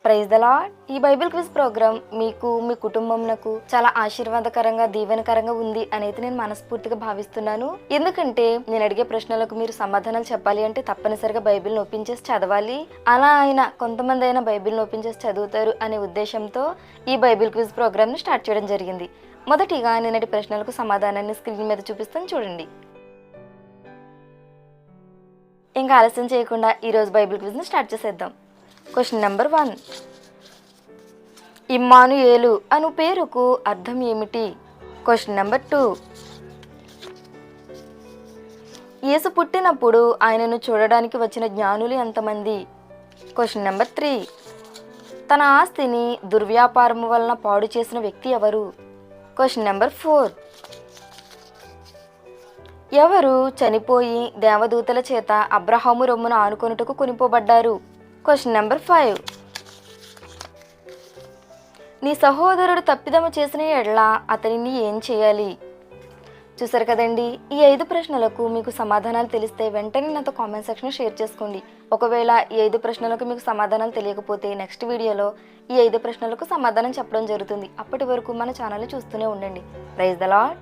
Praise the lord. ఈ Bible quiz programme మీకు మీ కుటుంబంకు చాలా ఆశీర్వాదకరంగా దీవెనకరంగా ఉంది అనేది నేను మనస్ఫూర్తిగా భావిస్తున్నాను. ఎందుకంటే నేను అడిగే ప్రశ్నలకు మీరు సమాధానాలు చెప్పాలి అంటే తప్పనిసరిగా బైబిల్ని ఓపెన్ చేసి చదవాలి. అలా అయినా కొంతమంది అయినా బైబిల్ని ఓపెన్ చేసి చదువుతారు అనే ఉద్దేశంతో ఈ బైబిల్ క్విజ్ ప్రోగ్రామ్ని స్టార్ట్ చేయడం జరిగింది. మొదటిగా నేనటి ప్రశ్నలకు సమాధానాన్ని స్క్రీన్ మీద చూపిస్తాను, చూడండి. ఇంకా ఆలస్యం చేయకుండా ఈరోజు బైబిల్ క్విజ్ని స్టార్ట్ చేసేద్దాం. Question number 1. ఇమ్మానుయేలు అను పేరుకు అర్థం ఏమిటి? Question number 2. యేసు పుట్టినప్పుడు ఆయనను చూడడానికి వచ్చిన జ్ఞానులు ఎంతమంది? Question number 3. తన ఆస్తిని దుర్వ్యాపారం వలన పాడు చేసిన వ్యక్తి ఎవరు? Question number 4. ఎవరు చనిపోయి దేవదూతల చేత అబ్రహాము రొమ్మును ఆనుకొనుటకు కొనిపోబడ్డారు? Question number 5. నీ సహోదరుడు తప్పిదము చేసిన ఎడల అతనిని ఏం చేయాలి? చూసారు కదండి. ఈ 5 ప్రశ్నలకు మీకు సమాధానాలు తెలిస్తే వెంటనే నాతో కామెంట్ సెక్షన్ షేర్ చేసుకోండి. ఒకవేళ ఈ 5 ప్రశ్నలకు మీకు సమాధానాలు తెలియకపోతే నెక్స్ట్ వీడియోలో ఈ 5 ప్రశ్నలకు సమాధానం చెప్పడం జరుగుతుంది. అప్పటి వరకు మన ఛానల్ని చూస్తూనే ఉండండి. Praise the lord.